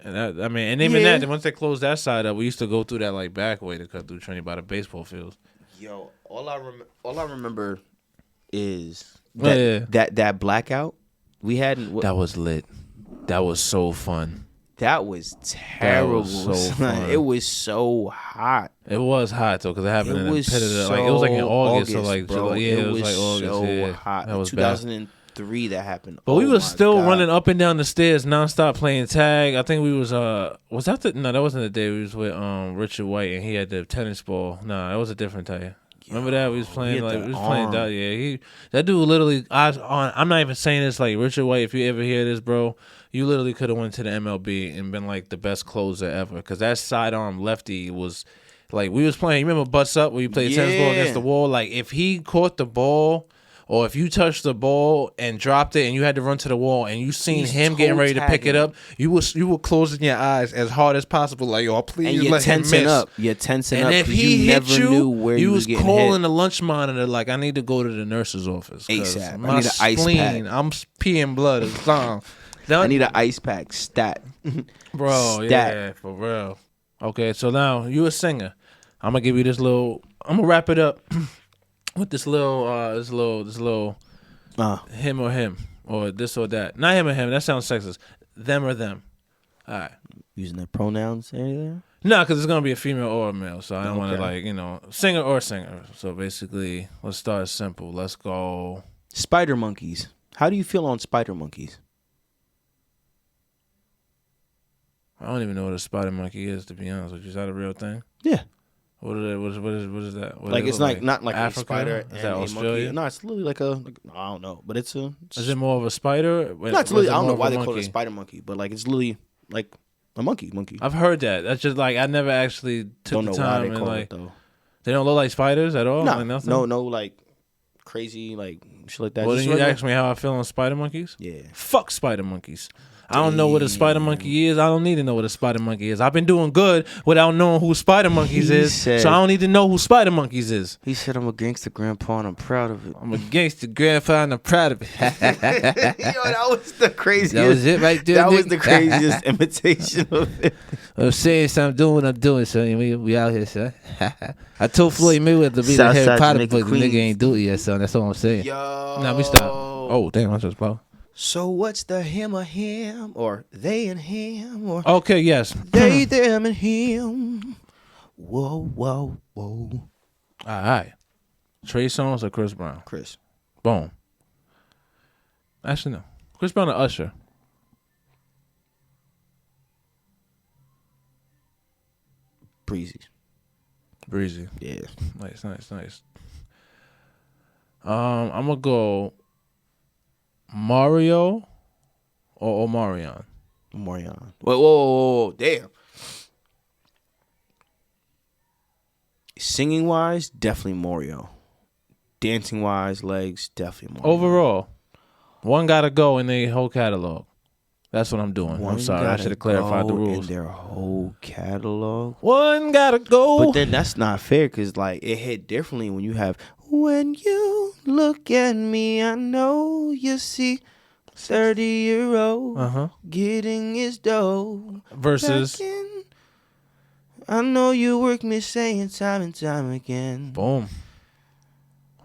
And then once they closed that side up, we used to go through that like back way to cut through Trinity by the baseball fields. Yo, all I remember is that blackout we had. That was lit. That was so fun. That was terrible. That was so fun. It was so hot. It was hot though because it happened in the pit of the it was like in August, so like bro, it was like August. So hot. That was 2003 that happened. But we was still running up and down the stairs nonstop playing tag. I think we was that wasn't the day we was with Richard White and he had the tennis ball. Nah, that was a different day. Remember that we was playing that dude literally. I'm not even saying this like Richard White. If you ever hear this, bro, you literally could have went to the MLB and been like the best closer ever. Because that sidearm lefty was like we was playing. You remember Butts Up where you played tennis ball against the wall? Like if he caught the ball or if you touched the ball and dropped it and you had to run to the wall and you seen him getting ready to pick it up, you were closing your eyes as hard as possible, like, yo, please and let him miss. You're tensing and up. And if he hit never knew where you was calling hit. the lunch monitor like, I need to go to the nurse's office. ASAP. My I need an ice pack. I'm peeing blood. It's gone. I need an ice pack. Stat. Bro, yeah, for real. Okay, so now you a singer. I'm gonna give you this little. I'm gonna wrap it up with this little him or him or this or that. Not him or him. That sounds sexist. Them or them. All right. Using the pronouns anything? No, because it's gonna be a female or a male, so I don't want to singer or singer. So basically, let's start simple. Let's go. Spider monkeys. How do you feel on spider monkeys? I don't even know what a spider monkey is, to be honest with you. Is that a real thing? Yeah. What is that? What like it's not like Africa? A spider. Is that Australia? No, it's literally like I don't know, but it's a. Is it more of a spider? No, it's literally. I don't know why they call it a spider monkey, but like it's literally like a monkey. I've heard that. That's just like I never actually took the time and like. They don't look like spiders at all. No, like nothing? no, like crazy like shit like that. Well, then you ask me how I feel on spider monkeys. Yeah. Fuck spider monkeys. I don't know what a spider monkey is. I don't need to know what a spider monkey is. I've been doing good without knowing who spider monkeys is, so I don't need to know who spider monkeys is. He said, "I'm a gangster grandpa and I'm proud of it." I'm a gangster grandpa and I'm proud of it. Yo, that was the craziest. That was it right there. That was the craziest imitation of it. I'm saying something, I'm doing, son. We out here, son. I told Floyd Mayweather to be the Harry Potter, but the nigga ain't do it yet, son. That's all I'm saying. Yo. Now we stop. Oh, damn, I just blow. So what's the him or him, or they and him, or okay, yes, they, them, and him? Whoa, whoa, whoa! All right, Trey Songz or Chris Brown? Chris. Boom. Actually, no. Chris Brown or Usher? Breezy. Yeah. Nice. I'm gonna go Mario or Omarion? Omarion. Whoa. Damn. Singing wise, definitely Mario. Dancing wise, legs, definitely Mario. Overall, one gotta go in their whole catalog. That's what I'm doing. I'm sorry. I should have clarified the rules. In their whole catalog. One gotta go. But then that's not fair because like it hit differently when you have when you look at me, I know you see 30-year-old getting his dough. Versus I know you work me saying time and time again. Boom.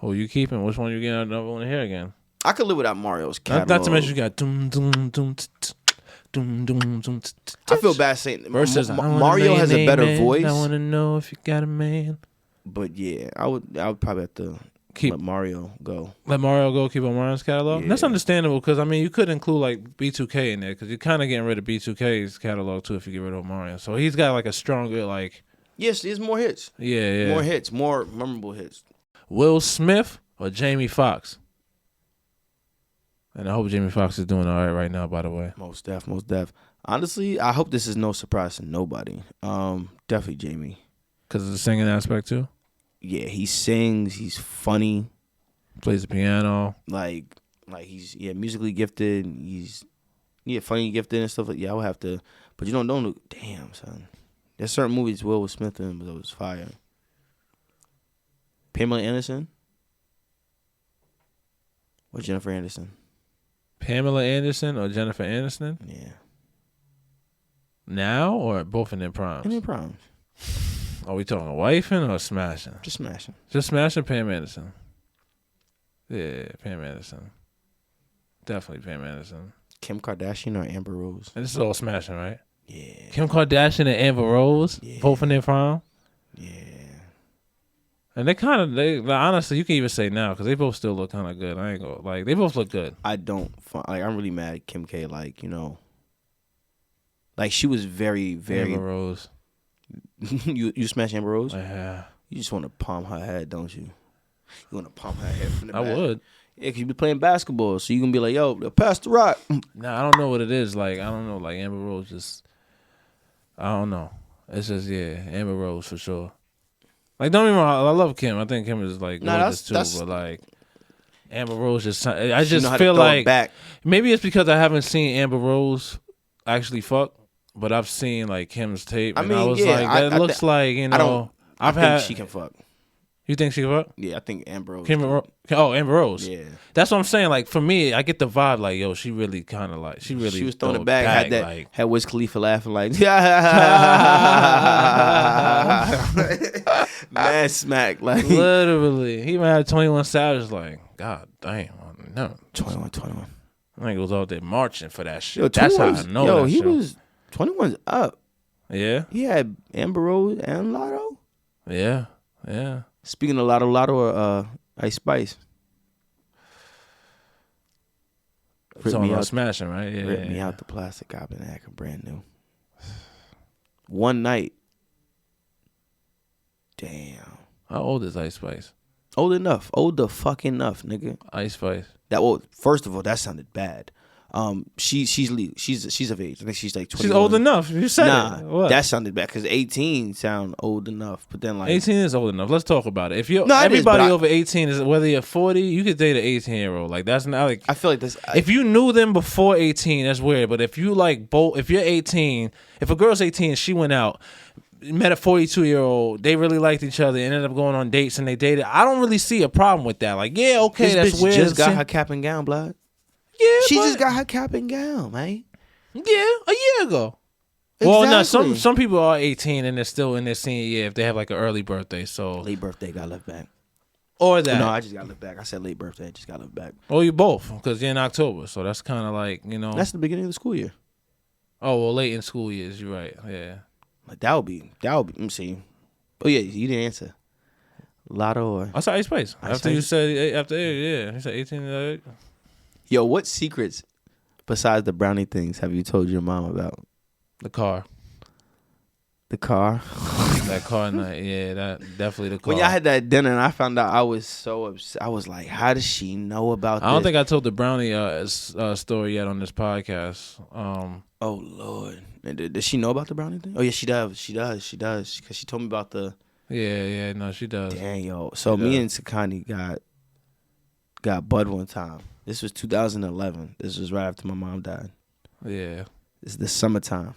Who you keeping? Which one you getting another one here again? I could live without Mario's catalog. Not to mention you got doom doom doom doom doom doom. I feel bad saying versus Mario has a better voice. I want to know if you got a man. But yeah, I would probably have to let Mario go. Let Mario go. Keep on Mario's catalog. Yeah. That's understandable because I mean you could include like B2K in there because you're kind of getting rid of B2K's catalog too if you get rid of Mario. So he's got like a stronger like. Yes, there's more hits. Yeah. More hits, more memorable hits. Will Smith or Jamie Foxx? And I hope Jamie Foxx is doing all right now, by the way. Most def. Honestly, I hope this is no surprise to nobody. Definitely Jamie. Because of the singing aspect, too? Yeah, he sings. He's funny. Plays the piano. Like he's, musically gifted. He's, funny gifted and stuff. Like, I would have to. But you don't know. Damn, son. There's certain movies Will Smith in, but it was fire. Pamela Anderson? Or Jennifer Anderson? Pamela Anderson or Jennifer Aniston? Yeah. Now or both in their primes? In their primes. Are we talking wifing or smashing? Just smashing. Just smashing Pam Anderson. Yeah, Pam Anderson. Definitely Pam Anderson. Kim Kardashian or Amber Rose? And this is all smashing, right? Yeah. Kim Kardashian and Amber Rose? Yeah. Both in their prime? Yeah. And they honestly, you can even say now because they both still look kind of good. I ain't gonna they both look good. I'm really mad at Kim K. She was very, very. Amber Rose. you smash Amber Rose? Yeah. You just want to palm her head, don't you? You want to palm her head from the back. I would. Yeah, because you be playing basketball, so you can be like, yo, pass the rock. Nah, I don't know what it is. I don't know. Amber Rose just, I don't know. It's just, Amber Rose for sure. Don't get me wrong, I love Kim. I think Kim is gorgeous too, but Amber Rose just. I She know just how to feel throw it like back. maybe it's because I haven't seen Amber Rose actually fuck, but I've seen like Kim's tape, and I was like, that looks like I think she can fuck. You think she can fuck? Yeah, I think Amber Rose. Amber Rose. Yeah, that's what I'm saying. Like for me, I get the vibe like, yo, she really kind of like she was throwing it back. Had Wiz Khalifa laughing like, mad smack like literally. He even had 21 Savage like, God damn, no 21. I think it was out there marching for that shit. Yo, that's how I know. Yo, that he shit. was 21's up. Yeah, he had Amber Rose and Lotto. Yeah. Speaking of Lotto or Ice Spice. Talking about smashing, right? Yeah. Rip me out the plastic. I've been acting brand new. One night. Damn. How old is Ice Spice? Old enough. Old the fuck enough, nigga. Ice Spice. First of all, that sounded bad. She's of age. I think she's like 21. She's old enough. You said it. What? That sounded bad because 18 sound old enough. But then like 18 is old enough. Let's talk about it. If you're everybody over 18 is whether you're 40, you could date an 18-year-old. Like that's not like I feel like this. If you knew them before 18, that's weird. But if you like both, if you're 18, if a girl's 18, she went out, met a 42-year-old, they really liked each other, ended up going on dates and they dated. I don't really see a problem with that. Like yeah, okay, this that's bitch weird. Just got her cap and gown, blood. Yeah, she just got her cap and gown, man. Yeah, a year ago. Exactly. Well, no, some people are 18 and they're still in their senior year if they have like an early birthday. So late birthday got left back. Or that. No, I just got left back. I said late birthday, I just got left back. Oh, you both because you're in October, so that's kind of like That's the beginning of the school year. Oh well, late in school years. You're right. Yeah. Like that would be. Let me see. Oh yeah, you didn't answer. Lotto or I saw Ice Spice. You said yeah, he said 18. Yo, what secrets besides the brownie things have you told your mom about? The car. That car night, yeah, that definitely the car. When y'all had that dinner and I found out, I was so upset. I was like, how does she know about this? I don't think I told the brownie story yet on this podcast. Oh, Lord. Does she know about the brownie thing? Oh, yeah, she does. She does. Because she told me about the... Yeah, no, she does. Dang, yo. So me and Sakani got bud one time. This was 2011. This was right after my mom died. Yeah. This is the summertime.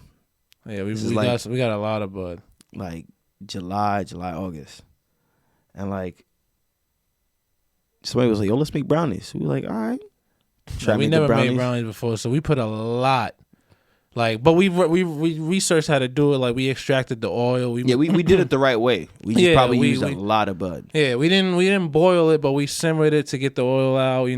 Yeah, we got a lot of bud. Like July, August. And like somebody was like, yo, let's make brownies. We were like, all right. We never made brownies before, so we put a lot. Like, but we researched how to do it. Like, we extracted the oil. We did it the right way. We just probably used a lot of bud. Yeah, we didn't boil it, but we simmered it to get the oil out. We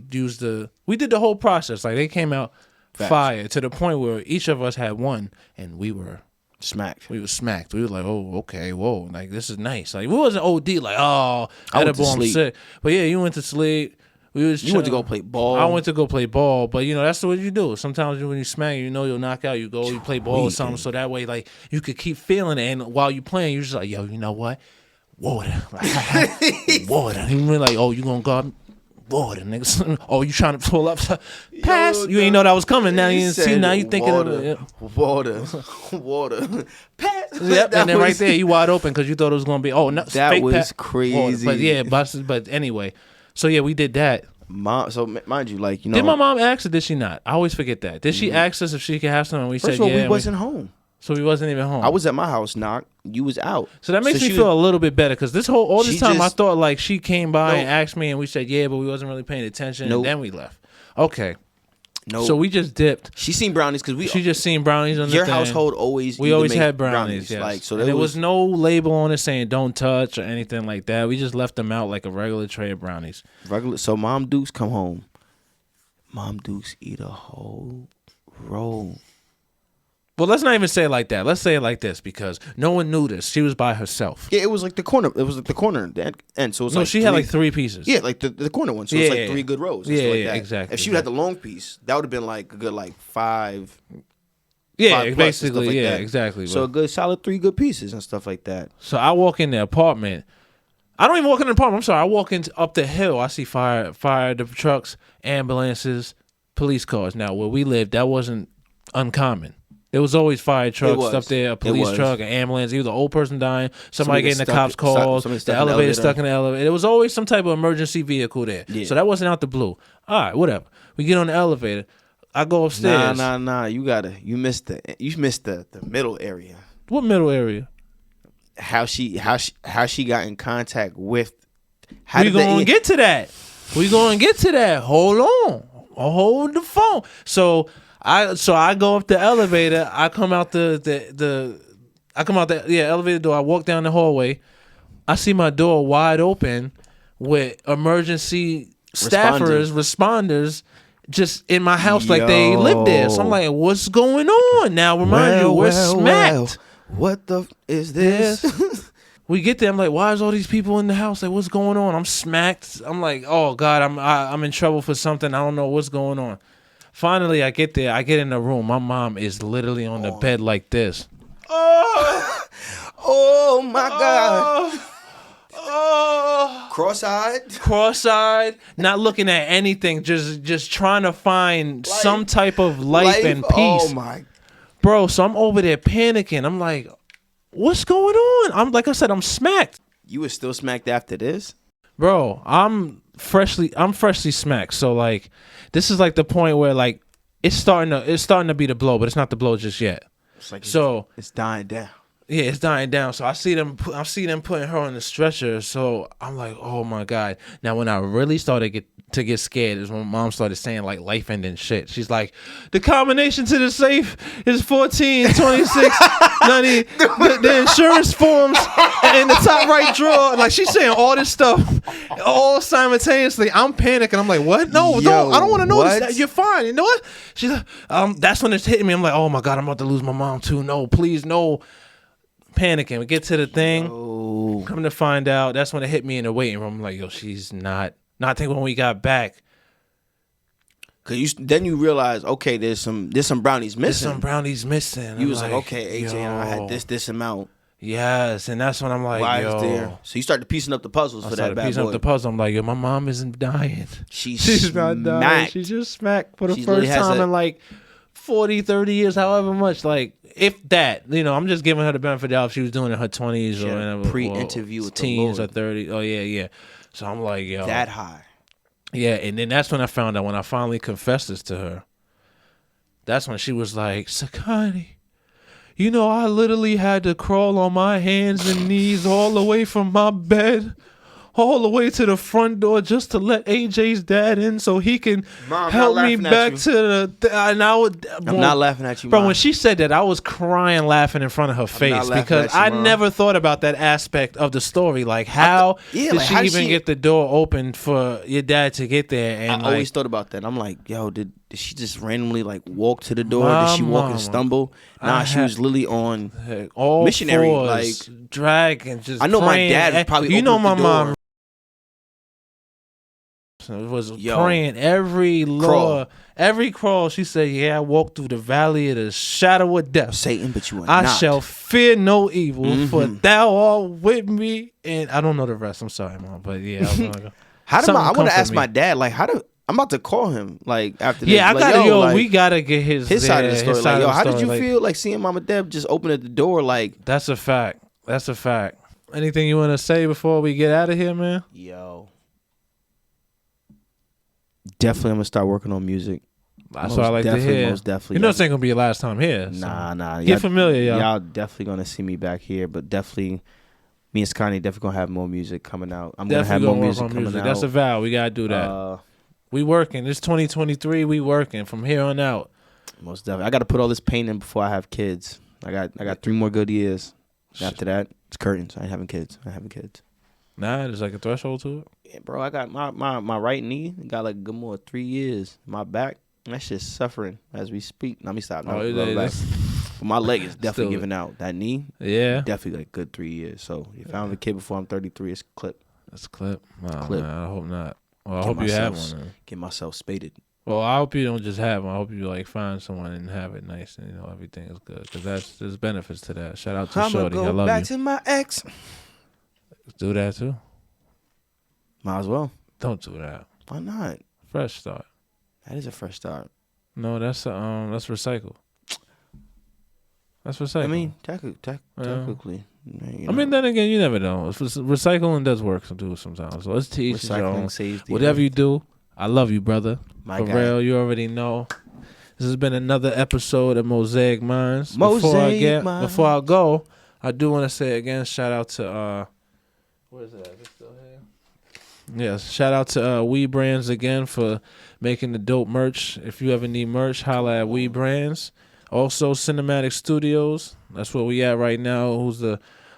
did the whole process. Like, they came out fire to the point where each of us had one, and we were smacked. We were smacked. We were like, oh, okay, whoa, like this is nice. Like, we wasn't OD. Like, oh, I went to sleep. Sick. But yeah, you went to sleep. You went to go play ball. I went to go play ball, but that's what you do. Sometimes when you smack, you'll knock out. You go, you play ball or something, so that way, like, you could keep feeling it. And while you playing, you're just like, yo, you know what? Water, water. And you're like, oh, you gonna go water, nigga? Oh, you trying to pull up? Pass. Yo, you ain't know that was coming. Now you didn't see. Now you thinking water. Pass. Yep. And then right there, you wide open because you thought it was gonna be. Oh, no, that was crazy. Water. But anyway. So yeah, we did that. So mind you, like, did my mom ask or did she not? I always forget that. Did she ask us if she could have something? We said yeah. We wasn't home. So we wasn't even home. I was at my house, knock. You was out. So that makes me feel a little bit better because all this time I thought like she came by and asked me and we said yeah, but we wasn't really paying attention. And then we left. Okay. No. So we just dipped. She seen brownies because she just seen brownies on the your thing. household always. We always had brownies. Yes. Like, so there was no label on it saying don't touch or anything like that. We just left them out like a regular tray of brownies. So Mom Dukes come home. Mom Dukes eat a whole roll. Well, let's not even say it like that. Let's say it like this because no one knew this. She was by herself. Yeah, it was like the corner. It was like the corner end. So it was she had like 3 pieces. Yeah, like the corner one. So it's like 3 good rows. Yeah, like that. Exactly. If she had the long piece, that would have been like a good like 5. Yeah, 5 basically. Like yeah, that. exactly. So a good solid 3 good pieces and stuff like that. So I walk in the apartment. I don't even walk in the apartment. I'm sorry. I walk up the hill. I see fire trucks, ambulances, police cars. Now where we lived, that wasn't uncommon. It was always fire trucks, was. stuff there, a police truck, an ambulance, either an old person dying, somebody getting the cops calls, the elevator stuck in the elevator. It was always some type of emergency vehicle there. Yeah. So that wasn't out the blue. All right, whatever. We get on the elevator. I go upstairs. Nah. You missed the middle area. What middle area? How she got in contact with. We gonna get to that. Hold on. Hold the phone. So I go up the elevator. I come out the elevator door. I walk down the hallway. I see my door wide open with emergency responders just in my house like they live there. So I'm like, what's going on? Now remind you, we're smacked. What the is this? We get there. I'm like, why is all these people in the house? Like, what's going on? I'm smacked. I'm like, oh God, I'm in trouble for something. I don't know what's going on. Finally, I get there. I get in the room. My mom is literally on the bed like this. Oh my God. Cross-eyed, not looking at anything, just trying to find some type of life and peace. Oh my, bro. So I'm over there panicking. I'm like, what's going on? I'm like I said, I'm smacked. You were still smacked after this, bro. I'm freshly smacked. So like, this is like the point where like it's starting to be the blow, but it's not the blow just yet. It's like it's dying down. Yeah, it's dying down. So I see them putting her on the stretcher. So I'm like, oh my God. Now when I really started to get scared is when Mom started saying like life ending shit. She's like, the combination to the safe is 14, 26, 90. The insurance forms in the top right drawer. Like she's saying all this stuff all simultaneously. I'm panicking. I'm like, what? No, I don't want to know this. You're fine. You know what? She's like, that's when it's hitting me. I'm like, oh my God, I'm about to lose my mom too. No, please, no. Panicking. We get to the thing. Come to find out, that's when it hit me in the waiting room. I'm like, yo, she's not. I think when we got back, cause then you realize, okay, there's some brownies missing. You was like, okay, AJay, and I had this amount. Yes, and that's when I'm like, why yo. Is there? So you started piecing up the puzzles for that bad boy. Piecing up the puzzle. I'm like, yo, my mom isn't dying. She's not dying. She's just smacked for the first time in like 40, 30 years, however much, like. If that, I'm just giving her the benefit of the doubt if she was doing it in her 20s or whatever. Pre-interview with teens or 30. Oh, yeah. So I'm like, yo. That high. Yeah, and then that's when I found out, when I finally confessed this to her, that's when she was like, Sakani, I literally had to crawl on my hands and knees all the way from my bed all the way to the front door just to let AJ's dad in so he can help me back to the. I'm not laughing at you, bro. Mom. When she said that, I was crying, laughing in front of her face because I never thought about that aspect of the story. Like, how did she even get the door open for your dad to get there? And I always thought about that. I'm like, yo, did she just randomly like walk to the door? Did she walk and stumble? Nah, she was literally on all missionary, fours, like drag and just. I know praying. My dad probably. My the mom. Was praying every crawl. She said, yeah, I walked through the valley of the shadow of death. Satan, but you are I not. shall fear no evil, for thou art with me. And I don't know the rest. I'm sorry, Mom, but yeah. I want to ask my dad, like, I'm about to call him, like, after this. Yeah, like, we gotta get his side of the story. Like, how did you feel like seeing Mama Deb just open at the door? Like, that's a fact. Anything you want to say before we get out of here, man? Yo. Definitely, I'm gonna start working on music. That's what I like to hear. Most definitely. This ain't gonna be your last time here. So. Nah. Get familiar, y'all. Y'all definitely gonna see me back here, but definitely, me and Scotty definitely gonna have more music coming out. I'm gonna have more music coming out. That's a vow. We gotta do that. We working. It's 2023. We working from here on out. Most definitely. I gotta put all this paint in before I have kids. I got 3 more good years. After that, it's curtains. I ain't having kids. Nah, there's like a threshold to it. Yeah, bro, I got my right knee got like a good more 3 years. My back, that shit's suffering as we speak. Let me stop. But my leg is definitely giving out. That knee, definitely like good 3 years. So if I have a kid before I'm 33, it's clip. That's a clip. Wow, clip. Man, I hope not. Well, I hope you have one. Man. Get myself spaded. Well, I hope you don't just have one. I hope you like find someone and have it nice and everything is good because there's benefits to that. Shout out to Shorty. I love you. Back to my ex. Do that too. Might as well. Don't do that. Why not? Fresh start. That is a fresh start. No, that's recycle. That's recycling. I mean, technically. I mean, then again, you never know. Recycling does work sometimes. So let's teach his own. Whatever you do, I love you, brother. For real, you already know. This has been another episode of Mosaic Minds. Before I go, I do want to say again, shout out to where is that? Is it still here? Yes, shout out to Weed Brands again for making the dope merch. If you ever need merch, holla at Weed Brands. Also, Cinematic Studios. That's where we at right now. Who's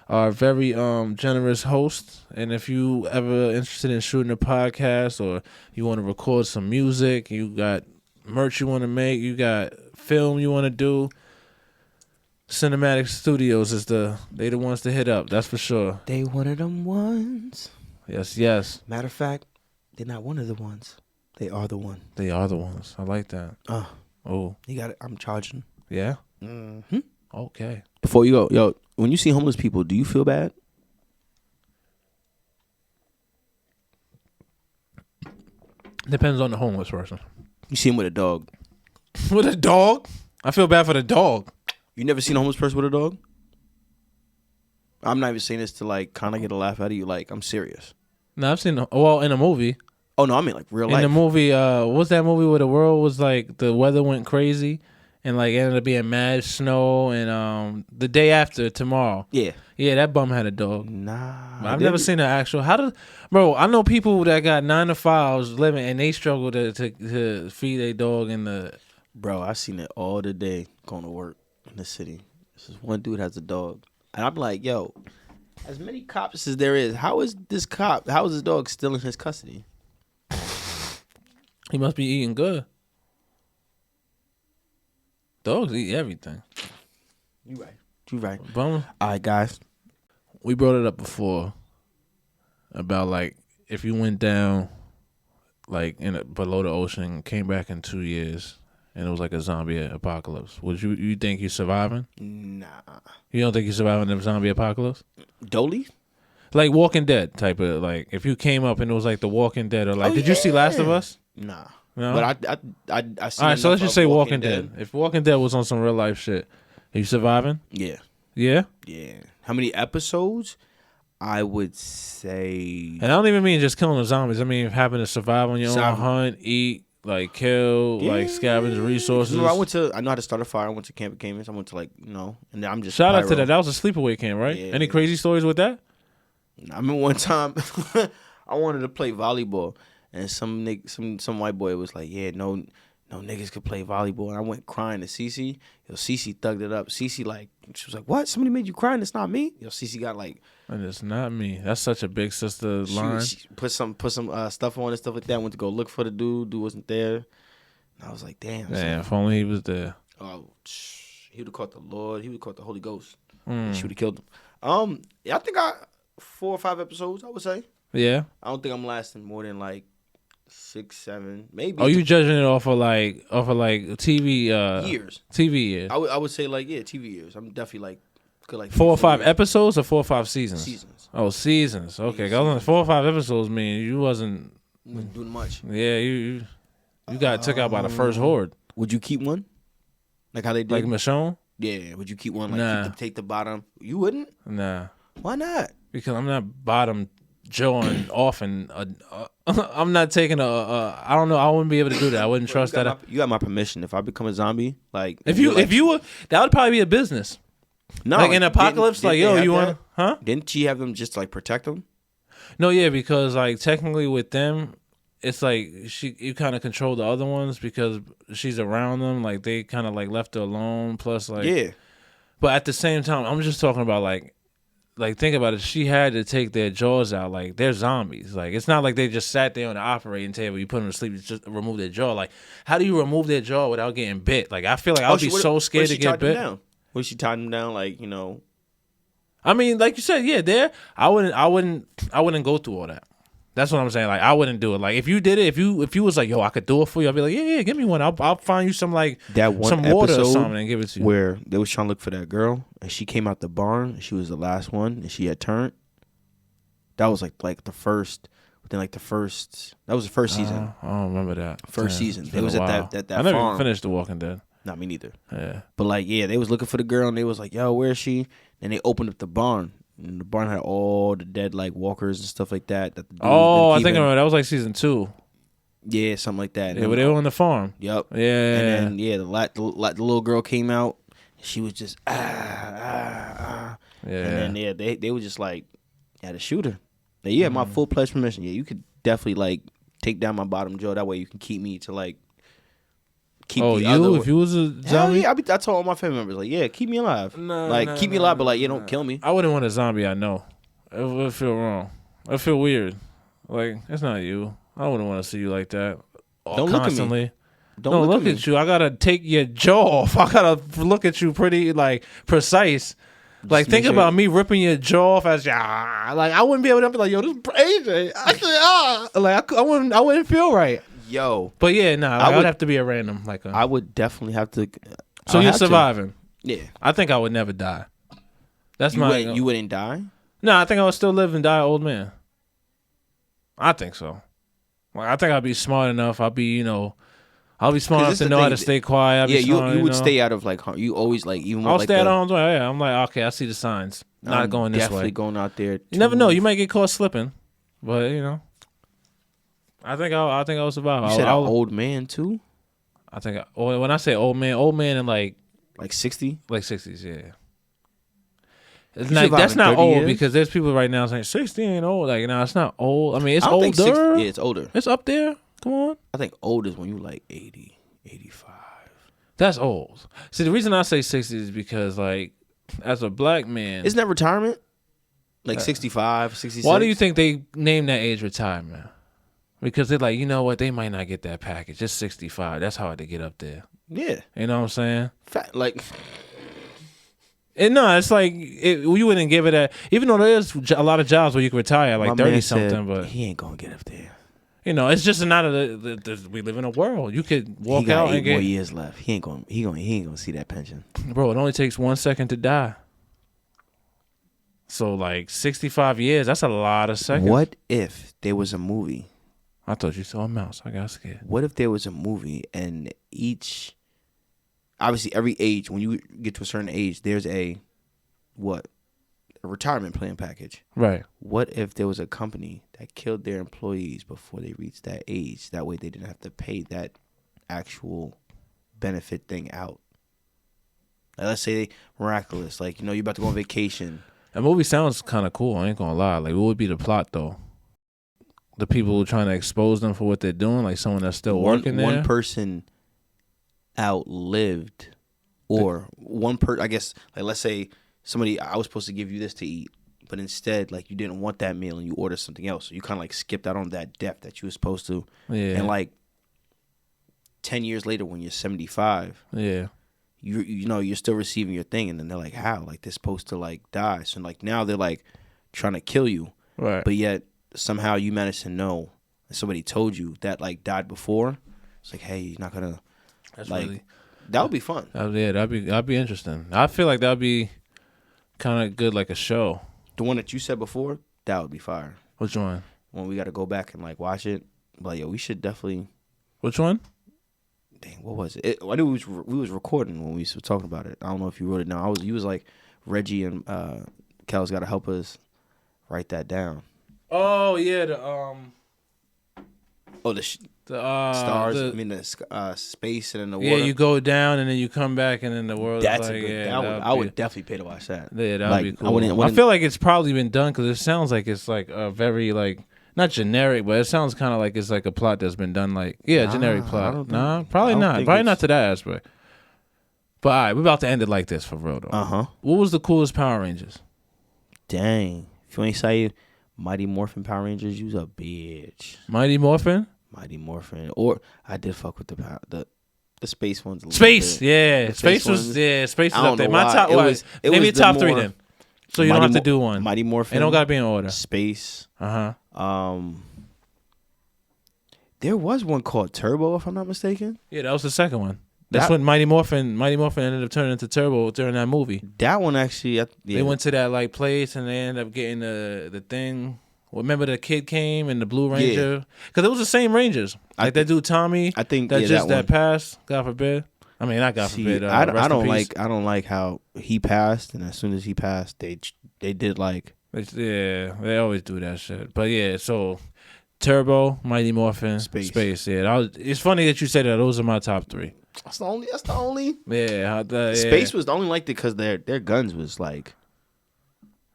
our very generous host. And if you ever interested in shooting a podcast or you want to record some music, you got merch you want to make, you got film you want to do, Cinematic Studios is they the ones to hit up. That's for sure. They one of them ones. Yes. Matter of fact, they're not one of the ones. They are the one. They are the ones. I like that. Oh, you got it. I'm charging. Yeah. Mm-hmm. Okay. Before you go, yo, when you see homeless people, do you feel bad? Depends on the homeless person. You see him with a dog. With a dog? I feel bad for the dog. You never seen a homeless person with a dog? I'm not even saying this to like kind of get a laugh out of you. Like, I'm serious. No, I've seen in a movie. Oh no, I mean like real life. In the movie, what's that movie where the world was like the weather went crazy and like ended up being mad snow and the day after tomorrow. Yeah, that bum had a dog. Nah, I've never seen an actual. Bro? I know people that got 9 to 5s living and they struggle to feed their dog in the. Bro, I seen it all the day going to work in the city. This is one dude has a dog, and I'm like, yo, as many cops as there is, how is this dog still in his custody? He must be eating good. Dogs eat everything. You right. Bummer. All right, guys. We brought it up before about like if you went down like below the ocean, came back in 2 years, and it was like a zombie apocalypse. Would you think you're surviving? Nah. You don't think you're surviving the zombie apocalypse? Dolly? Like Walking Dead type of like if you came up and it was like The Walking Dead or like did you see Last of Us? Nah. No. But I see. All right, so let's just say Walking Dead. If Walking Dead was on some real life shit, are you surviving? Yeah. Yeah? Yeah. How many episodes? I would say. And I don't even mean just killing the zombies. I mean having to survive on your own, hunt, eat, like kill, like scavenge resources. I know how to start a fire. I went to Camp Caymans. I went to and I'm just. Shout out to that. That was a sleepaway camp, right? Yeah. Any crazy stories with that? I remember one time I wanted to play volleyball, and some white boy was like, "Yeah, no niggas could play volleyball." And I went crying to Cece. Yo, Cece thugged it up. Cece she was like, "What? Somebody made you cry and it's not me?" Yo, Cece got like, and it's not me. That's such a big sister line. She put some stuff on and stuff like that. I went to go look for the dude. Dude wasn't there. And I was like, damn. Damn, if only he was there. Oh, he would have caught the Lord. He would have caught the Holy Ghost. She would have killed him. Yeah, I think 4 or 5 episodes, I would say. Yeah. I don't think I'm lasting more than like 6, 7, maybe. Oh, you judging it off of like TV years? TV years. I would say like TV years. I'm definitely like good like 4 or 5 episodes or 4 or 5 seasons. Seasons. Oh, seasons. Okay, because on 4 or 5 episodes, man, you wasn't doing much. Yeah, you got took out by the first horde. Would you keep one? Like how they did? Like Michonne? Yeah. Would you keep one? Like nah. take the bottom? You wouldn't? Nah. Why not? Because I'm not bottom jawing off and I'm not taking I don't know. I wouldn't be able to do that. I wouldn't trust that. You got my permission. If I become a zombie, like if you were, that would probably be a business. No, like in apocalypse, like yo, you want? Huh? Didn't she have them just like protect them? No, yeah, because like technically with them, it's like you kind of control the other ones because she's around them. Like they kind of like left her alone. Plus, like yeah. But at the same time, I'm just talking about like think about it. She had to take their jaws out. Like they're zombies. Like it's not like they just sat there on the operating table. You put them to sleep, just remove their jaw. Like how do you remove their jaw without getting bit? Like I feel like I would be so scared to get bit. When she tied them down, like I mean, like you said, yeah. I wouldn't go through all that. That's what I'm saying. Like I wouldn't do it. Like if you did it, if you was like, yo, I could do it for you, I'd be like, yeah, give me one. I'll find you some like that one some water or something and give it to you. Where they was trying to look for that girl and she came out the barn. And she was the last one and she had turned. That was like the first. Then like the first. That was the first season. I don't remember that. First season. It was at that I never farm. finished The Walking Dead. Not me neither. Yeah. But like, yeah, they was looking for the girl and they was like, yo, where is she? And they opened up the barn. And the barn had all the dead like walkers and stuff like that. That the dude was I think I remember. That was like season 2. Yeah, something like that. Yeah, but they were on the farm. Yep. Yeah. And then the little girl came out. She was just Yeah. And then they were just like, had to shoot her. Like, you had my full pledge permission. Yeah, you could definitely like take down my bottom jaw. That way you can keep me to like keep. Oh, you? If you was a zombie? Yeah, I told all my family members like, yeah, keep me alive. Keep me alive, but like, don't kill me. I wouldn't want a zombie. I know. It would feel wrong. It feel weird. Like, it's not you. I wouldn't want to see you like that. Don't constantly. Look at me. Don't look at you. I gotta take your jaw off. I gotta look at you pretty like precise. Like, think about me ripping your jaw off as like I wouldn't be able to be like, yo, this is AJay. I wouldn't feel right. Yo, but yeah, I would have to be a random I would definitely have to. So you're surviving? Yeah, I think I would never die. That's you wouldn't die? No, I think I would still live and die an old man. I think so. Like, I think I'd be smart enough. I'll be smart enough to know how to stay quiet. You would stay out of like harm. You always like even. I'll stay out of harm's way. Yeah, I'm like, okay, I see the signs. Not going this way. Definitely going out there. You never know. You might get caught slipping, but I think I will survive. You said an old man too. I think when I say old man in like 60, like 60s, yeah. It's like, that's not old years? Because there's people right now saying 60 ain't old. Like, no, it's not old. I mean, it's older. 60, yeah, it's older. It's up there. Come on. I think old is when you like 80, 85. That's old. See, the reason I say 60 is because, like, as a black man, isn't that retirement? Like 65, 66. Why do you think they named that age retirement? Because they're like, you know what? They might not get that package. It's 65. That's hard to get up there. Yeah. You know what I'm saying? Like. And no, it's like you wouldn't give it even though there's a lot of jobs where you can retire like 30 something, but he ain't gonna get up there. It's just not we live in a world. You could walk out and get 8 more years left. He ain't gonna see that pension. Bro, it only takes 1 second to die. So like 65 years, that's a lot of seconds. What if there was a movie? I thought you saw a mouse. I got scared. What if there was a movie and obviously every age, when you get to a certain age, there's a retirement plan package. Right. What if there was a company that killed their employees before they reached that age? That way they didn't have to pay that actual benefit thing out. Like, let's say miraculous, like, you're about to go on vacation. That movie sounds kind of cool. I ain't gonna lie. Like, what would be the plot though? The people who are trying to expose them for what they're doing, like someone that's still working there. One person outlived, or I guess, like, let's say somebody, I was supposed to give you this to eat, but instead, like, you didn't want that meal and you ordered something else, so you kind of like skipped out on that death that you were supposed to. Yeah. And like 10 years later, when you're 75, yeah, you're still receiving your thing, and then they're like, how? Like, they're supposed to like die, so like now they're like trying to kill you, right? But yet somehow you managed to know, and somebody told you that like died before. It's like, hey, you're not gonna. That's like, really, that would be fun. That'd be interesting. I feel like that'd be kind of good, like a show. The one that you said before, that would be fire. Which one? When we got to go back and like watch it, but yo, we should definitely. Which one? Dang, what was it? I knew we was recording when we were talking about it. I don't know if you wrote it down. You was like, Reggie and Kel's got to help us write that down. Oh yeah, the stars. The space and then the water. Yeah, you go down and then you come back and then the world. That's like, a good. I would definitely pay to watch that. Yeah, that'd be cool. I feel like it's probably been done because it sounds like it's like a very like not generic, but it sounds kind of like it's like a plot that's been done. Like generic plot. Probably not. Probably not to that aspect. But all right, we're about to end it like this for real though. What was the coolest Power Rangers? Dang, if you ain't say Mighty Morphin Power Rangers, you's a bitch. Mighty Morphin. Or I did fuck with the space ones. Space was up there. My top was maybe me top 3 then. So you don't have to do one. Mighty Morphin. It don't gotta be in order. Space. There was one called Turbo, if I'm not mistaken. Yeah, that was the second one. That's when Mighty Morphin ended up turning into Turbo during that movie. That one actually, they went to that like place and they ended up getting the thing. Remember the kid came and the Blue Ranger? Because it was the same Rangers. Like that dude Tommy. I think that passed. God forbid. I mean, not God forbid. I rest don't in peace. I don't like how he passed, and as soon as he passed, they did like. Yeah, they always do that shit. But yeah, so Turbo, Mighty Morphin, Space. Yeah, it's funny that you said that. Those are my top 3. That's the only. Yeah, Space was the only like because their guns was like.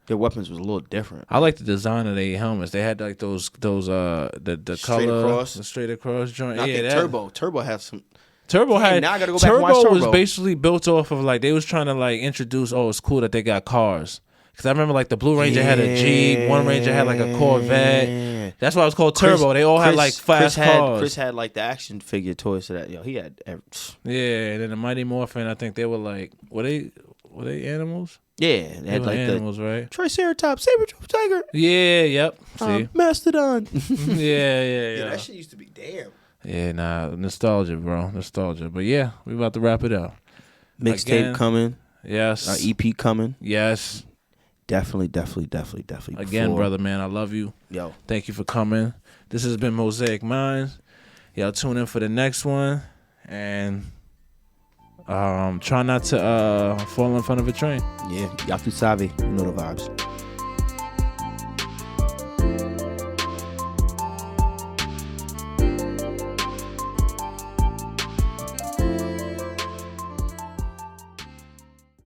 Their weapons was a little different. I like the design of their helmets. They had like those the straight color, across. the straight across joint. Not Yeah, Turbo had some. Turbo had. Now I gotta go back and watch Turbo was Turbo. basically built off of like they was trying to like introduce. Oh, it's cool that they got cars. Because I remember like the Blue Ranger had a Jeep, one Ranger had like a Corvette. That's why it was called Turbo. They all had like fast cars. Chris had like the action figure toys to that. Yo, he had. Yeah, and then the Mighty Morphin, I think they were like, were they animals? Yeah, they had were like animals, right? Triceratops, Saber-tooth tiger. Yeah, yep. See, Mastodon. yeah. That shit used to be damn. Yeah, nah, nostalgia, bro, nostalgia. But yeah, we about to wrap it up. Mixtape coming. Yes. EP coming. Yes. Definitely. Again, brother, man, I love you. Yo. Thank you for coming. This has been Mosaic Minds. Y'all tune in for the next one. And try not to fall in front of a train. Yeah, y'all too savvy. You know the vibes.